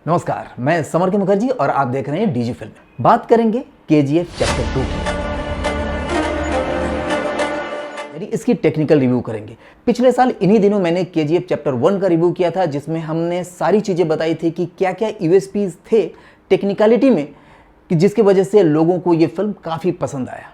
नमस्कार, मैं समर के मुखर्जी और आप देख रहे हैं डीजी फिल्म। बात करेंगे केजीएफ चैप्टर 2 की, यानी इसकी टेक्निकल रिव्यू करेंगे। पिछले साल इन्हीं दिनों मैंने केजीएफ चैप्टर 1 का रिव्यू किया था, जिसमें हमने सारी चीज़ें बताई थी कि क्या क्या यूएसपीज थे टेक्निकलिटी में, कि जिसकी वजह से लोगों को ये फिल्म काफ़ी पसंद आया।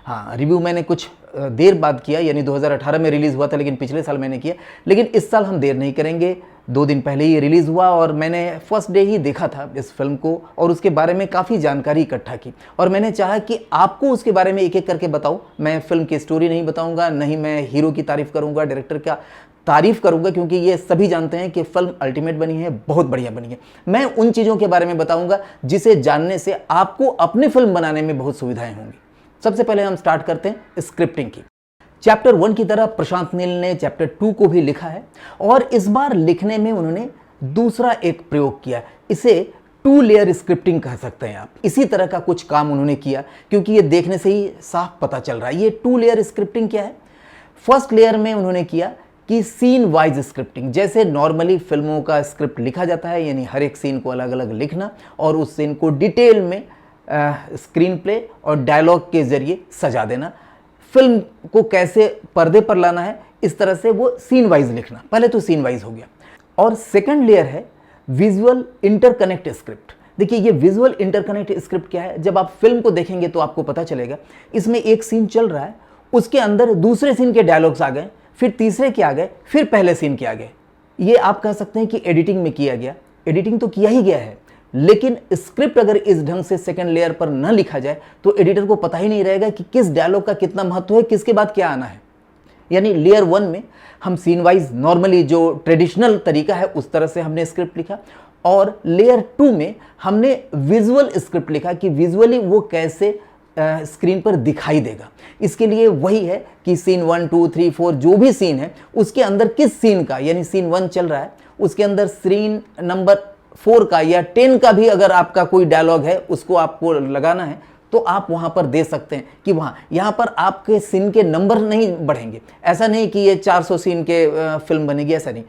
हाँ, रिव्यू मैंने कुछ देर बाद किया, यानी 2018 में रिलीज़ हुआ था, लेकिन पिछले साल मैंने किया। लेकिन इस साल हम देर नहीं करेंगे, 2 दिन पहले ही रिलीज़ हुआ और मैंने फर्स्ट डे ही देखा था इस फिल्म को और उसके बारे में काफ़ी जानकारी इकट्ठा की। और मैंने चाहा कि आपको उसके बारे में एक एक करके बताऊं। मैं फिल्म की स्टोरी नहीं बताऊंगा, नहीं मैं हीरो की तारीफ़ करूंगा, डायरेक्टर का तारीफ़ करूंगा, क्योंकि ये सभी जानते हैं कि फिल्म अल्टीमेट बनी है, बहुत बढ़िया बनी है। मैं उन चीज़ों के बारे में बताऊँगा जिसे जानने से आपको अपनी फिल्म बनाने में बहुत सुविधाएँ होंगी। सबसे पहले हम स्टार्ट करते हैं स्क्रिप्टिंग की। चैप्टर 1 की तरह प्रशांत नील ने चैप्टर 2 को भी लिखा है और इस बार लिखने में उन्होंने दूसरा एक प्रयोग किया। इसे 2 लेयर स्क्रिप्टिंग कह सकते हैं आप। इसी तरह का कुछ काम उन्होंने किया, क्योंकि ये देखने से ही साफ पता चल रहा है। ये 2 लेयर स्क्रिप्टिंग क्या है? फर्स्ट लेयर में उन्होंने किया कि सीन वाइज स्क्रिप्टिंग, जैसे नॉर्मली फिल्मों का स्क्रिप्ट लिखा जाता है, यानी हर एक सीन को अलग अलग लिखना और उस सीन को डिटेल में स्क्रीन प्ले और डायलॉग के जरिए सजा देना। फिल्म को कैसे पर्दे पर लाना है, इस तरह से वो सीन वाइज लिखना। पहले तो सीन वाइज हो गया। और सेकंड लेयर है विजुअल इंटरकनेक्ट स्क्रिप्ट। देखिए, ये विजुअल इंटरकनेक्ट स्क्रिप्ट क्या है? जब आप फिल्म को देखेंगे तो आपको पता चलेगा, इसमें एक सीन चल रहा है, उसके अंदर दूसरे सीन के डायलॉग्स आ गए, फिर तीसरे के आ गए, फिर पहले सीन के आ गए। ये आप कह सकते हैं कि एडिटिंग में किया गया। एडिटिंग तो किया ही गया है, लेकिन स्क्रिप्ट अगर इस ढंग से सेकंड लेयर पर न लिखा जाए तो एडिटर को पता ही नहीं रहेगा कि किस डायलॉग का कितना महत्व है, किसके बाद क्या आना है। यानी लेयर 1 में हम सीन वाइज नॉर्मली जो ट्रेडिशनल तरीका है उस तरह से हमने स्क्रिप्ट लिखा, और लेयर 2 में हमने विजुअल स्क्रिप्ट लिखा कि विजुअली वो कैसे स्क्रीन पर दिखाई देगा। इसके लिए वही है कि सीन 1, 2, 3, 4 जो भी सीन है उसके अंदर किस सीन का, यानी सीन 1 चल रहा है, उसके अंदर सीन नंबर 4 का या 10 का भी अगर आपका कोई डायलॉग है उसको आपको लगाना है तो आप वहां पर दे सकते हैं कि यहां पर आपके सीन के नंबर नहीं बढ़ेंगे। ऐसा नहीं कि ये 400 सीन के फिल्म बनेगी, ऐसा नहीं।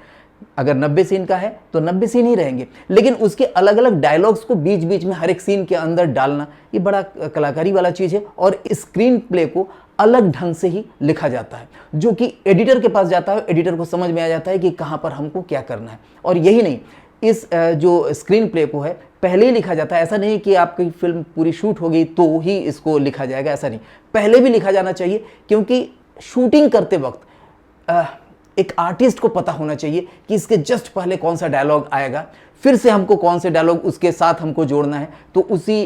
अगर 90 सीन का है तो 90 सीन ही रहेंगे, लेकिन उसके अलग अलग डायलॉग्स को बीच बीच में हर एक सीन के अंदर डालना, ये बड़ा कलाकारी वाला चीज़ है। और स्क्रीन प्ले को अलग ढंग से ही लिखा जाता है, जो कि एडिटर के पास जाता है, एडिटर को समझ में आ जाता है कि कहाँ पर हमको क्या करना है। और यही नहीं, इस जो स्क्रीन प्ले को है पहले ही लिखा जाता है। ऐसा नहीं कि आपकी फिल्म पूरी शूट हो गई तो ही इसको लिखा जाएगा, ऐसा नहीं। पहले भी लिखा जाना चाहिए, क्योंकि शूटिंग करते वक्त एक आर्टिस्ट को पता होना चाहिए कि इसके जस्ट पहले कौन सा डायलॉग आएगा, फिर से हमको कौन से डायलॉग उसके साथ हमको जोड़ना है, तो उसी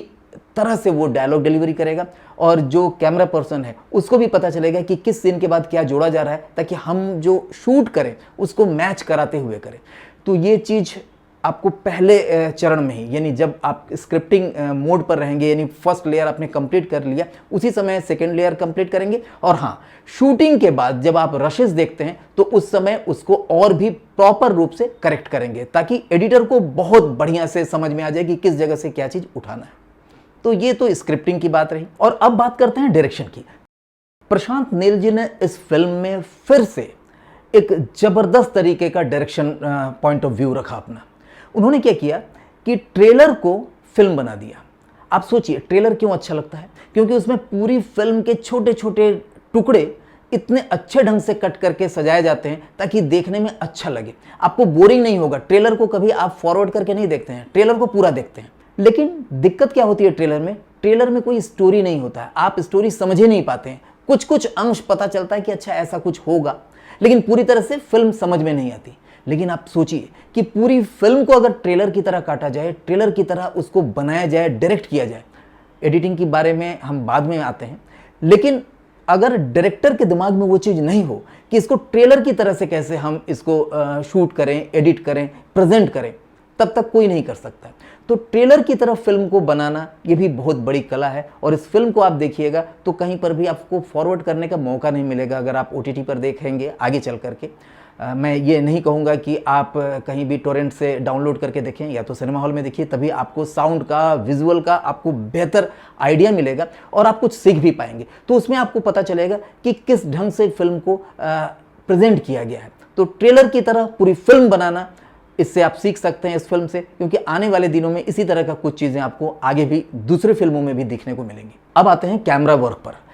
तरह से वो डायलॉग डिलीवरी करेगा। और जो कैमरा पर्सन है उसको भी पता चलेगा कि किस सीन के बाद क्या जोड़ा जा रहा है, ताकि हम जो शूट करें उसको मैच कराते हुए करें। तो ये चीज़ आपको पहले चरण में ही, यानी जब आप स्क्रिप्टिंग मोड पर रहेंगे, यानी फर्स्ट लेयर आपने कंप्लीट कर लिया, उसी समय सेकंड लेयर कंप्लीट करेंगे। और हाँ, शूटिंग के बाद जब आप रशेस देखते हैं तो उस समय उसको और भी प्रॉपर रूप से करेक्ट करेंगे, ताकि एडिटर को बहुत बढ़िया से समझ में आ जाए कि किस जगह से क्या चीज़ उठाना है। तो ये तो स्क्रिप्टिंग की बात रही। और अब बात करते हैं डायरेक्शन की। प्रशांत नील जी ने इस फिल्म में फिर से एक जबरदस्त तरीके का डायरेक्शन पॉइंट ऑफ व्यू रखा अपना। उन्होंने क्या किया कि ट्रेलर को फिल्म बना दिया। आप सोचिए, ट्रेलर क्यों अच्छा लगता है? क्योंकि उसमें पूरी फिल्म के छोटे छोटे टुकड़े इतने अच्छे ढंग से कट करके सजाए जाते हैं ताकि देखने में अच्छा लगे, आपको बोरिंग नहीं होगा। ट्रेलर को कभी आप फॉरवर्ड करके नहीं देखते हैं, ट्रेलर को पूरा देखते हैं। लेकिन दिक्कत क्या होती है ट्रेलर में? ट्रेलर में कोई स्टोरी नहीं होता है, आप स्टोरी समझ ही नहीं पाते हैं। कुछ कुछ अंश पता चलता है कि अच्छा ऐसा कुछ होगा, लेकिन पूरी तरह से फिल्म समझ में नहीं आती। लेकिन आप सोचिए कि पूरी फिल्म को अगर ट्रेलर की तरह काटा जाए, ट्रेलर की तरह उसको बनाया जाए, डायरेक्ट किया जाए। एडिटिंग के बारे में हम बाद में आते हैं, लेकिन अगर डायरेक्टर के दिमाग में वो चीज़ नहीं हो कि इसको ट्रेलर की तरह से कैसे हम इसको शूट करें, एडिट करें, प्रेजेंट करें, तब तक कोई नहीं कर सकता। तो ट्रेलर की तरफ फिल्म को बनाना ये भी बहुत बड़ी कला है। और इस फिल्म को आप देखिएगा तो कहीं पर भी आपको फॉरवर्ड करने का मौका नहीं मिलेगा अगर आप ओटीटी पर देखेंगे आगे चल करके। मैं ये नहीं कहूँगा कि आप कहीं भी टोरेंट से डाउनलोड करके देखें, या तो सिनेमा हॉल में देखिए, तभी आपको साउंड का, विजुअल का आपको बेहतर आइडिया मिलेगा और आप कुछ सीख भी पाएंगे। तो उसमें आपको पता चलेगा कि किस ढंग से फिल्म को प्रेजेंट किया गया है। तो ट्रेलर की तरह पूरी फिल्म बनाना इससे आप सीख सकते हैं इस फिल्म से, क्योंकि आने वाले दिनों में इसी तरह का कुछ चीज़ें आपको आगे भी दूसरे फिल्मों में भी देखने को मिलेंगी। अब आते हैं कैमरा वर्क पर।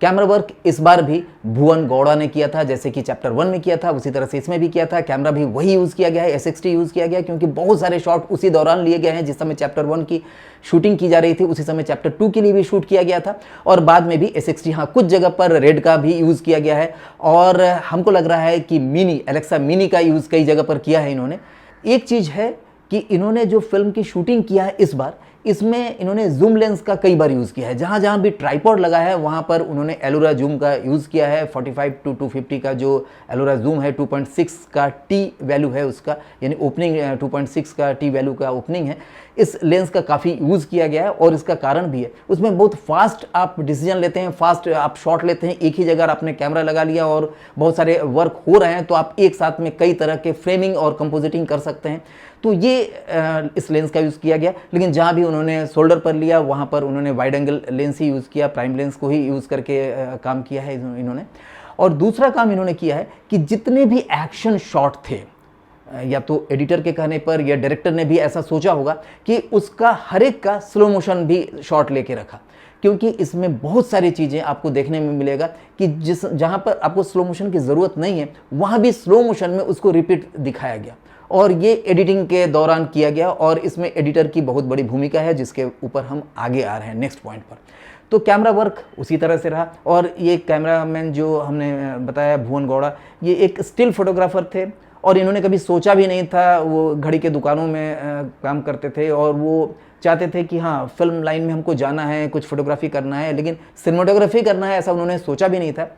कैमरा वर्क इस बार भी भुवन गौड़ा ने किया था, जैसे कि चैप्टर 1 में किया था उसी तरह से इसमें भी किया था। कैमरा भी वही यूज़ किया गया है, S60 यूज़ किया गया है, क्योंकि बहुत सारे शॉट उसी दौरान लिए गए हैं जिस समय चैप्टर 1 की शूटिंग की जा रही थी, उसी समय चैप्टर 2 के लिए भी शूट किया गया था। और बाद में भी S60, हाँ कुछ जगह पर रेड का भी यूज़ किया गया है, और हमको लग रहा है कि मिनी एलेक्सा मिनी का यूज़ कई जगह पर किया है इन्होंने। एक चीज़ है कि इन्होंने जो फिल्म की शूटिंग किया है इस बार, इसमें इन्होंने जूम लेंस का कई बार यूज़ किया है। जहाँ जहाँ भी ट्राइपॉड लगा है वहाँ पर उन्होंने एलोरा जूम का यूज़ किया है। 45 to 250 का जो एलोरा जूम है, 2.6 का टी वैल्यू है उसका, यानी ओपनिंग 2.6 का टी वैल्यू का ओपनिंग है, इस लेंस का काफ़ी यूज़ किया गया है। और इसका कारण भी है, उसमें बहुत फास्ट आप डिसीजन लेते हैं, फास्ट आप शॉट लेते हैं। एक ही जगह आपने कैमरा लगा लिया और बहुत सारे वर्क हो रहे हैं, तो आप एक साथ में कई तरह के फ्रेमिंग और कंपोजिटिंग कर सकते हैं। तो ये इस लेंस का यूज़ किया गया। लेकिन जहाँ भी उन्होंने शोल्डर पर लिया वहाँ पर उन्होंने वाइड एंगल लेंस ही यूज़ किया, प्राइम लेंस को ही यूज़ करके काम किया है इन्होंने। और दूसरा काम इन्होंने किया है कि जितने भी एक्शन शॉट थे, या तो एडिटर के कहने पर या डायरेक्टर ने भी ऐसा सोचा होगा कि उसका हर एक का स्लो मोशन भी शॉट लेके रखा, क्योंकि इसमें बहुत सारी चीज़ें आपको देखने में मिलेगा कि जहाँ पर आपको स्लो मोशन की ज़रूरत नहीं है वहाँ भी स्लो मोशन में उसको रिपीट दिखाया गया, और ये एडिटिंग के दौरान किया गया। और इसमें एडिटर की बहुत बड़ी भूमिका है, जिसके ऊपर हम आगे आ रहे हैं नेक्स्ट पॉइंट पर। तो कैमरा वर्क उसी तरह से रहा। और ये कैमरामैन जो हमने बताया भुवन गौड़ा, ये एक स्टिल फोटोग्राफर थे, और इन्होंने कभी सोचा भी नहीं था, वो घड़ी के दुकानों में काम करते थे, और वो चाहते थे कि हाँ फिल्म लाइन में हमको जाना है, कुछ फोटोग्राफी करना है, लेकिन सिनेमाटोग्राफी करना है ऐसा उन्होंने सोचा भी नहीं था।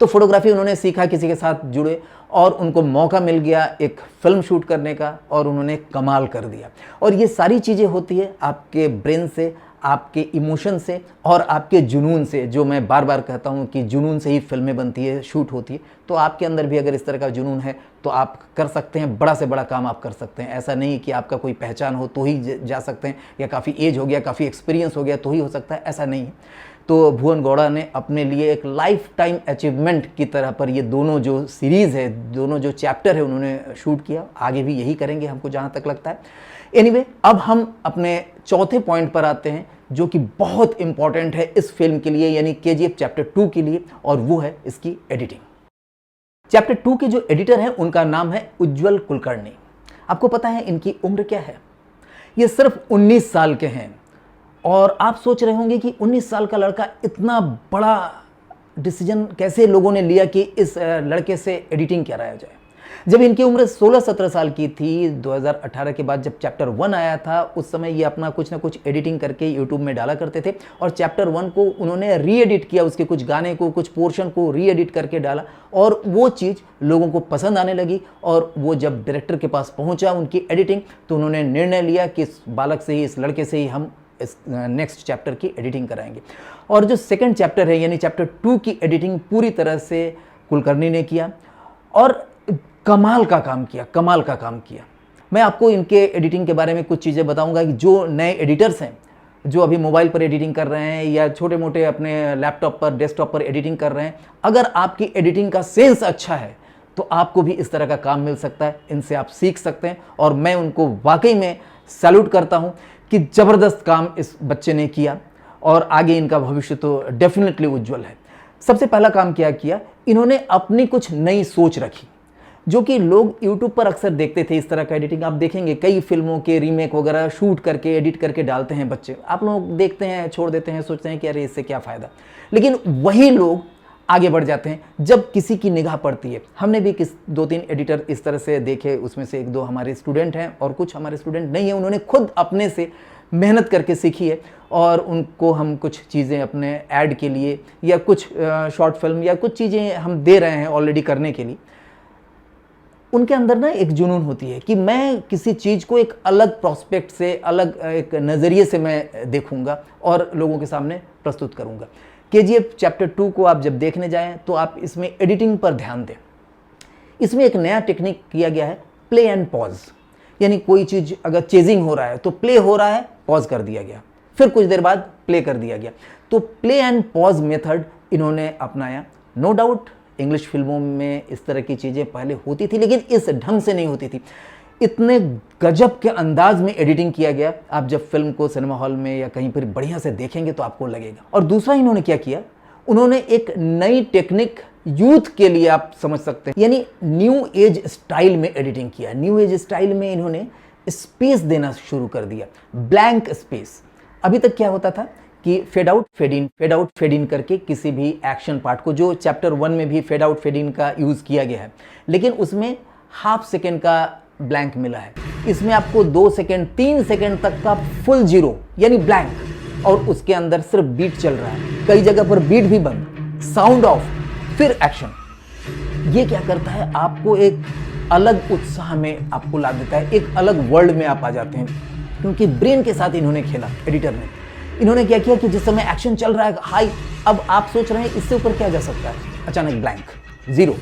तो फोटोग्राफी उन्होंने सीखा, किसी के साथ जुड़े, और उनको मौका मिल गया एक फिल्म शूट करने का, और उन्होंने कमाल कर दिया। और ये सारी चीज़ें होती है आपके ब्रेन से, आपके इमोशन से और आपके जुनून से, जो मैं बार बार कहता हूँ कि जुनून से ही फिल्में बनती है, शूट होती है। तो आपके अंदर भी अगर इस तरह का जुनून है तो आप कर सकते हैं, बड़ा से बड़ा काम आप कर सकते हैं। ऐसा नहीं कि आपका कोई पहचान हो तो ही जा सकते हैं, या काफ़ी एज हो गया, काफ़ी एक्सपीरियंस हो गया तो ही हो सकता है, ऐसा नहीं है। तो भुवन गौड़ा ने अपने लिए एक लाइफ टाइम अचीवमेंट की तरह पर ये दोनों जो सीरीज़ है, दोनों जो चैप्टर है उन्होंने शूट किया। आगे भी यही करेंगे हमको जहाँ तक लगता है। एनीवे, अब हम अपने चौथे पॉइंट पर आते हैं, जो कि बहुत इंपॉर्टेंट है इस फिल्म के लिए, यानी KGF चैप्टर 2 के लिए, और वो है इसकी एडिटिंग। चैप्टर 2 के जो एडिटर हैं उनका नाम है उज्ज्वल कुलकर्णी। आपको पता है इनकी उम्र क्या है? ये सिर्फ 19 साल के हैं। और आप सोच रहे होंगे कि 19 साल का लड़का, इतना बड़ा डिसीजन कैसे लोगों ने लिया कि इस लड़के से एडिटिंग कराया जाए। जब इनकी उम्र 16-17 साल की थी, 2018 के बाद जब चैप्टर 1 आया था, उस समय ये अपना कुछ ना कुछ एडिटिंग करके यूट्यूब में डाला करते थे, और चैप्टर 1 को उन्होंने री एडिट किया, उसके कुछ गाने को, कुछ पोर्शन को री एडिट करके डाला, और वो चीज़ लोगों को पसंद आने लगी। और वो जब डायरेक्टर के पास पहुंचा उनकी एडिटिंग, तो उन्होंने निर्णय लिया कि इस बालक से ही, इस लड़के से ही हम इस नेक्स्ट चैप्टर की एडिटिंग कराएंगे। और जो सेकंड चैप्टर है, यानी चैप्टर 2 की एडिटिंग पूरी तरह से कुलकर्णी ने किया, और कमाल का काम किया, कमाल का काम किया। मैं आपको इनके एडिटिंग के बारे में कुछ चीज़ें बताऊंगा कि जो नए एडिटर्स हैं, जो अभी मोबाइल पर एडिटिंग कर रहे हैं या छोटे मोटे अपने लैपटॉप पर, डेस्कटॉप पर एडिटिंग कर रहे हैं, अगर आपकी एडिटिंग का सेंस अच्छा है तो आपको भी इस तरह का काम मिल सकता है, इनसे आप सीख सकते हैं। और मैं उनको वाकई में सैल्यूट करता हूँ कि ज़बरदस्त काम इस बच्चे ने किया, और आगे इनका भविष्य तो डेफिनेटली उज्ज्वल है। सबसे पहला काम क्या किया, इन्होंने अपनी कुछ नई सोच रखी, जो कि लोग YouTube पर अक्सर देखते थे। इस तरह का एडिटिंग आप देखेंगे, कई फिल्मों के रीमेक वगैरह शूट करके, एडिट करके डालते हैं बच्चे। आप लोग देखते हैं, छोड़ देते हैं, सोचते हैं कि अरे इससे क्या फ़ायदा। लेकिन वही लोग आगे बढ़ जाते हैं जब किसी की निगाह पड़ती है। हमने भी 2-3 एडिटर इस तरह से देखे, उसमें से 1-2 हमारे स्टूडेंट हैं, और कुछ हमारे स्टूडेंट नहीं हैं। उन्होंने खुद अपने से मेहनत करके सीखी है, और उनको हम कुछ चीज़ें अपने ऐड के लिए, या कुछ शॉर्ट फिल्म, या कुछ चीज़ें हम दे रहे हैं ऑलरेडी करने के लिए। उनके अंदर ना एक जुनून होती है कि मैं किसी चीज़ को एक अलग प्रोस्पेक्ट से, अलग एक नज़रिए से मैं देखूंगा और लोगों के सामने प्रस्तुत करूंगा। KGF चैप्टर 2 को आप जब देखने जाएं तो आप इसमें एडिटिंग पर ध्यान दें। इसमें एक नया टेक्निक किया गया है, प्ले एंड पॉज। यानी कोई चीज़ अगर चेजिंग हो रहा है तो प्ले हो रहा है, पॉज कर दिया गया, फिर कुछ देर बाद प्ले कर दिया गया। तो प्ले एंड पॉज मेथड इन्होंने अपनाया। नो डाउट इंग्लिश फिल्मों में इस तरह की चीज़ें पहले होती थी, लेकिन इस ढंग से नहीं होती थी। इतने गजब के अंदाज में एडिटिंग किया गया, आप जब फिल्म को सिनेमा हॉल में या कहीं पर बढ़िया से देखेंगे तो आपको लगेगा। और दूसरा इन्होंने क्या किया, उन्होंने एक नई टेक्निक यूथ के लिए आप समझ सकते हैं, यानी न्यू एज स्टाइल में एडिटिंग किया। न्यू एज स्टाइल में इन्होंने स्पेस देना शुरू कर दिया, ब्लैंक स्पेस। अभी तक क्या होता था कि फेड आउट फेड इन करके किसी भी एक्शन पार्ट को, जो चैप्टर 1 में भी फेड आउट फेड इन का यूज किया गया है, लेकिन उसमें हाफ सेकेंड का ब्लैंक मिला है। इसमें आपको 2 सेकेंड 3 सेकेंड तक का फुल जीरो यानी ब्लैंक, और उसके अंदर सिर्फ बीट चल रहा है, कई जगह पर बीट भी बंद, साउंड ऑफ, फिर एक्शन। ये क्या करता है, आपको एक अलग उत्साह में आपको ला देता है, एक अलग वर्ल्ड में आप आ जाते हैं, क्योंकि ब्रेन के साथ इन्होंने खेला। एडिटर ने इन्होंने क्या किया कि जिस समय एक्शन चल रहा है हाई, अब आप सोच रहे हैं इससे ऊपर क्या जा सकता है, अचानक ब्लैंक, जीरो,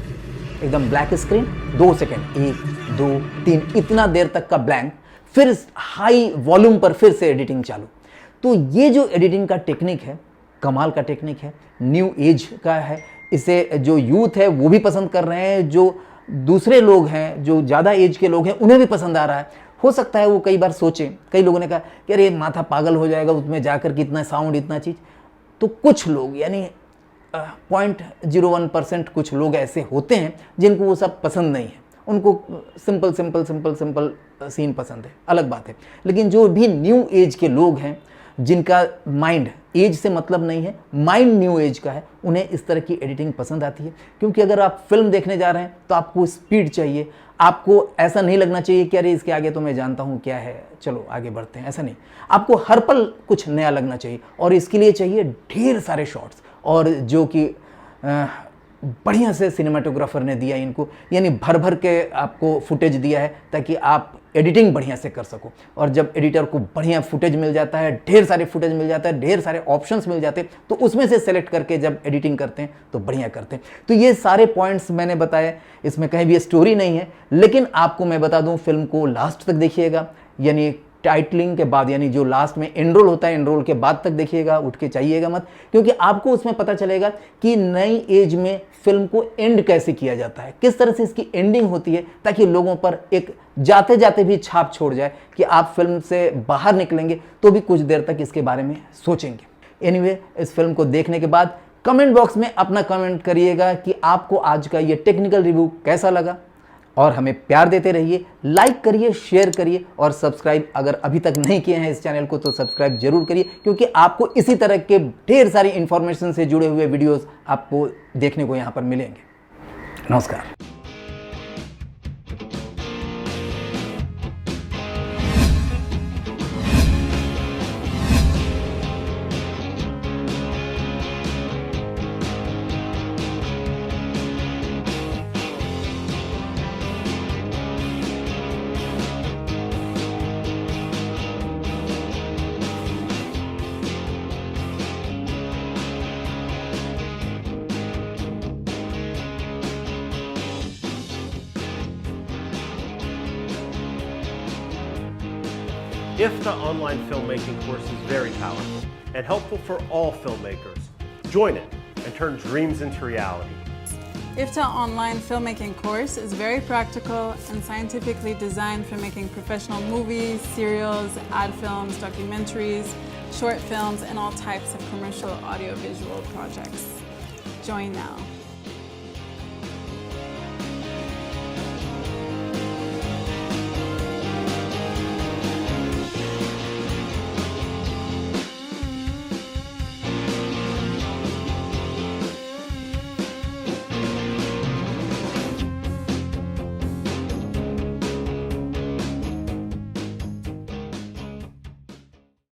एकदम ब्लैक स्क्रीन, 2 सेकेंड 1 2 3 इतना देर तक का ब्लैंक, फिर हाई वॉल्यूम पर फिर से एडिटिंग चालू। तो ये जो एडिटिंग का टेक्निक है, कमाल का टेक्निक है, न्यू एज का है। इसे जो यूथ है वो भी पसंद कर रहे हैं, जो दूसरे लोग हैं, जो ज़्यादा एज के लोग हैं, उन्हें भी पसंद आ रहा है। हो सकता है वो कई बार सोचें, कई लोगों ने कहा कि अरे माथा पागल हो जाएगा उसमें जाकर के, इतना साउंड इतना चीज़। तो कुछ लोग यानी 0.01% कुछ लोग ऐसे होते हैं जिनको वो सब पसंद नहीं है, उनको सिंपल सीन पसंद है, अलग बात है। लेकिन जो भी न्यू एज के लोग हैं, जिनका माइंड, एज से मतलब नहीं है, माइंड न्यू एज का है, उन्हें इस तरह की एडिटिंग पसंद आती है। क्योंकि अगर आप फिल्म देखने जा रहे हैं तो आपको स्पीड चाहिए, आपको ऐसा नहीं लगना चाहिए कि अरे इसके आगे तो मैं जानता हूँ क्या है, चलो आगे बढ़ते हैं, ऐसा नहीं। आपको हर पल कुछ नया लगना चाहिए, और इसके लिए चाहिए ढेर सारे शॉट्स, और जो कि बढ़िया से सिनेमाटोग्राफर ने दिया इनको, यानी भर भर के आपको फुटेज दिया है ताकि आप एडिटिंग बढ़िया से कर सको। और जब एडिटर को बढ़िया फुटेज मिल जाता है, ढेर सारे फुटेज मिल जाता है, ढेर सारे ऑप्शंस मिल जाते हैं, तो उसमें से सेलेक्ट करके जब एडिटिंग करते हैं तो बढ़िया करते हैं। तो ये सारे पॉइंट्स मैंने बताए, इसमें कहीं भी स्टोरी नहीं है, लेकिन आपको मैं बता दूं, फिल्म को लास्ट तक देखिएगा, यानी टाइटलिंग के बाद, यानी जो लास्ट में एनरोल होता है, एनरोल के बाद तक देखिएगा, उठ के चाहिएगा मत, क्योंकि आपको उसमें पता चलेगा कि नई एज में फिल्म को एंड कैसे किया जाता है, किस तरह से इसकी एंडिंग होती है, ताकि लोगों पर एक जाते जाते भी छाप छोड़ जाए कि आप फिल्म से बाहर निकलेंगे तो भी कुछ देर तक इसके बारे में सोचेंगे। एनीवे, इस फिल्म को देखने के बाद कमेंट बॉक्स में अपना कमेंट करिएगा कि आपको आज का ये टेक्निकल रिव्यू कैसा लगा, और हमें प्यार देते रहिए, लाइक करिए, शेयर करिए, और सब्सक्राइब अगर अभी तक नहीं किए हैं इस चैनल को तो सब्सक्राइब जरूर करिए, क्योंकि आपको इसी तरह के ढेर सारी इंफॉर्मेशन से जुड़े हुए वीडियोस आपको देखने को यहाँ पर मिलेंगे। नमस्कार। IFTA online filmmaking course is very powerful and helpful for all filmmakers. Join it and turn dreams into reality. IFTA online filmmaking course is very practical and scientifically designed for making professional movies, serials, ad films, documentaries, short films, and all types of commercial audiovisual projects. Join now.